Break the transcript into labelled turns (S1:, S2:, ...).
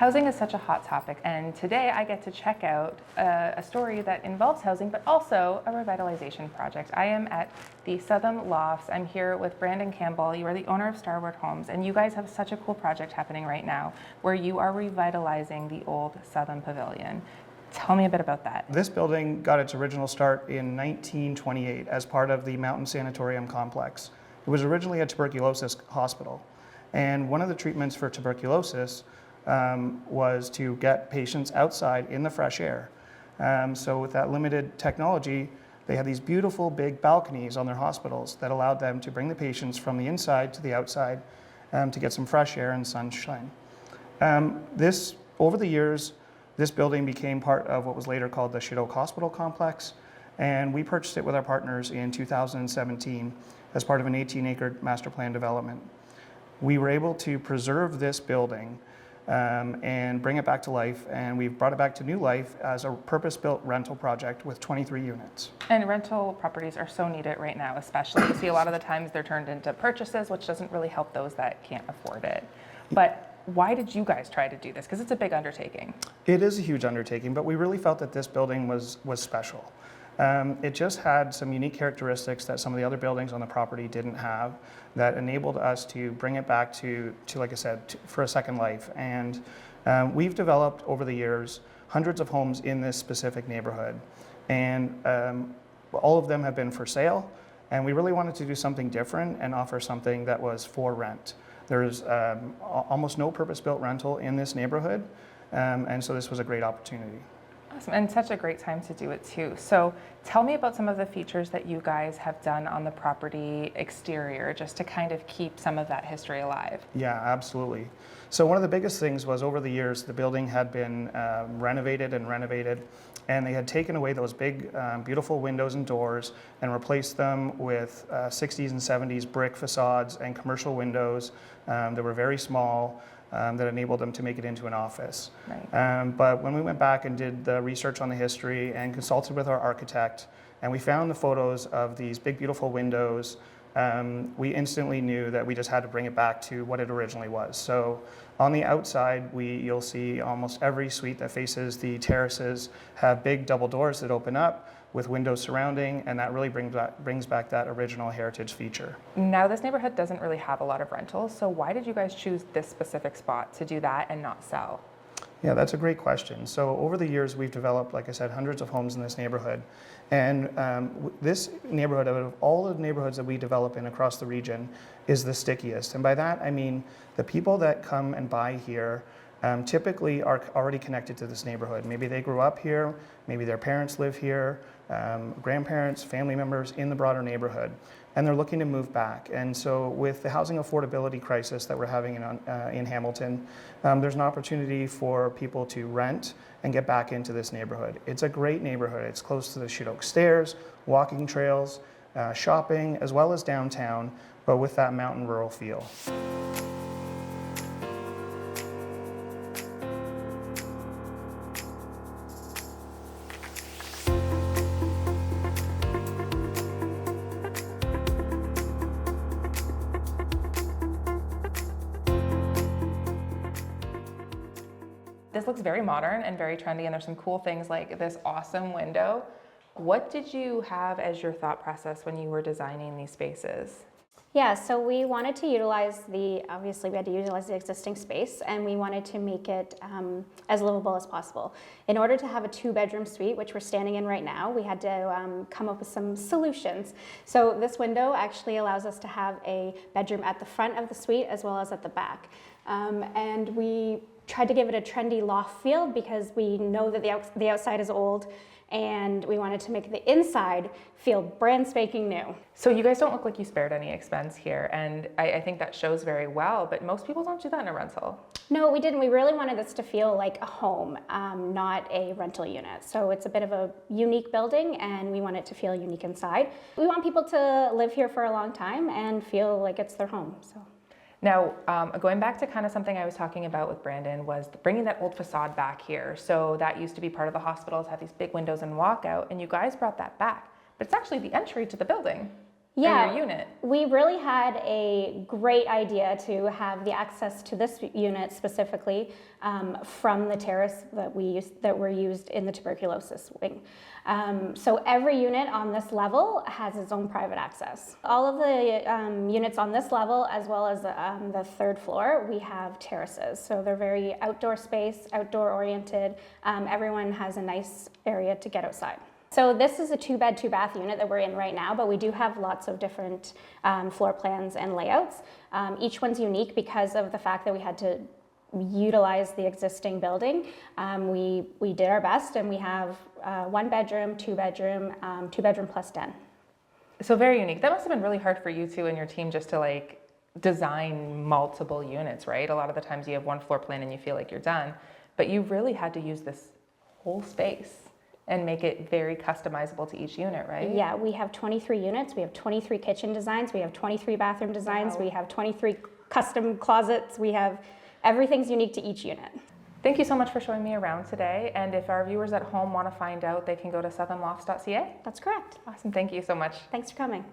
S1: Housing is such a hot topic, and today I get to check out a story that involves housing, but also a revitalization project. I am at the Southam Lofts. I'm here with Brandon Campbell. You are the owner of Starwood Homes, and you guys have such a cool project happening right now where you are revitalizing the old Southam Pavillion. Tell me a bit about that.
S2: This building got its original start in 1928 as part of the Mountain Sanatorium complex. It was originally a tuberculosis hospital, and one of the treatments for tuberculosis was to get patients outside in the fresh air. So with that limited technology, they had these beautiful big balconies on their hospitals that allowed them to bring the patients from the inside to the outside to get some fresh air and sunshine. Over the years, this building became part of what was later called the Chedoke Hospital complex, and we purchased it with our partners in 2017 as part of an 18-acre master plan development. We were able to preserve this building and bring it back to life, and we've brought it back to new life as a purpose-built rental project with 23 units.
S1: And rental properties are so needed right now, especially. You see a lot of the times they're turned into purchases, which doesn't really help those that can't afford it. But why did you guys try to do this? Because it's a big undertaking.
S2: It is a huge undertaking, but we really felt that this building was special. It just had some unique characteristics that some of the other buildings on the property didn't have that enabled us to bring it back to like I said, for a second life. And we've developed over the years hundreds of homes in this specific neighborhood. And all of them have been for sale. And we really wanted to do something different and offer something that was for rent. There's almost no purpose-built rental in this neighborhood. And so this was a great opportunity.
S1: Awesome, and such a great time to do it too. So tell me about some of the features that you guys have done on the property exterior, just to kind of keep some of that history alive.
S2: Yeah, absolutely. So one of the biggest things was over the years, the building had been renovated, and they had taken away those big, beautiful windows and doors and replaced them with 60s and 70s brick facades and commercial windows that were very small. That enabled them to make it into an office.
S1: Right.
S2: But when we went back and did the research on the history and consulted with our architect, and we found the photos of these big, beautiful windows, we instantly knew that we just had to bring it back to what it originally was. So on the outside, you'll see almost every suite that faces the terraces have big double doors that open up with windows surrounding, and that really brings back that original heritage feature.
S1: Now, this neighborhood doesn't really have a lot of rentals, so why did you guys choose this specific spot to do that and not sell?
S2: Yeah, that's a great question. So over the years, we've developed, like I said, hundreds of homes in this neighborhood. And this neighborhood, out of all the neighborhoods that we develop in across the region, is the stickiest. And by that, I mean the people that come and buy here typically are already connected to this neighborhood. Maybe they grew up here, maybe their parents live here, grandparents, family members in the broader neighborhood, and they're looking to move back. And so with the housing affordability crisis that we're having in Hamilton, there's an opportunity for people to rent and get back into this neighborhood. It's a great neighborhood. It's close to the Chedoke Stairs, walking trails, shopping, as well as downtown, but with that mountain rural feel.
S1: This looks very modern and very trendy, and there's some cool things like this awesome window. What did you have as your thought process when you were designing these spaces?
S3: Yeah, so we wanted to utilize obviously we had to utilize the existing space, and we wanted to make it as livable as possible. In order to have a 2-bedroom suite, which we're standing in right now, we had to come up with some solutions. So this window actually allows us to have a bedroom at the front of the suite as well as at the back. And we tried to give it a trendy loft feel because we know that the outside is old, and we wanted to make the inside feel brand spanking new.
S1: So you guys don't look like you spared any expense here, and I think that shows very well, but most people don't do that in a rental.
S3: No, we didn't. We really wanted this to feel like a home, not a rental unit. So it's a bit of a unique building, and we want it to feel unique inside. We want people to live here for a long time and feel like it's their home. So.
S1: Now, going back to kind of something I was talking about with Brandon was bringing that old facade back here. So that used to be part of the hospitals, had these big windows and walkout, and you guys brought that back. But it's actually the entry to the building.
S3: Yeah.
S1: or your unit.
S3: We really had a great idea to have the access to this unit specifically from the terrace that were used in the tuberculosis wing. So every unit on this level has its own private access. All of the units on this level, as well as the third floor, we have terraces. So they're very outdoor space, outdoor oriented. Everyone has a nice area to get outside. So this is a 2-bed, 2-bath unit that we're in right now, but we do have lots of different floor plans and layouts. Each one's unique because of the fact that we had to utilize the existing building. We did our best, and we have 1 bedroom, 2 bedroom, 2 bedroom plus den.
S1: So very unique. That must have been really hard for you two and your team just to like design multiple units, right? A lot of the times you have one floor plan and you feel like you're done, but you really had to use this whole space and make it very customizable to each unit, right?
S3: Yeah, we have 23 units. We have 23 kitchen designs. We have 23 bathroom designs.
S1: Wow.
S3: We have 23 custom closets. We have everything's unique to each unit.
S1: Thank you so much for showing me around today. And if our viewers at home want to find out, they can go to southamlofts.ca.
S3: That's correct.
S1: Awesome. Thank you so much.
S3: Thanks for coming.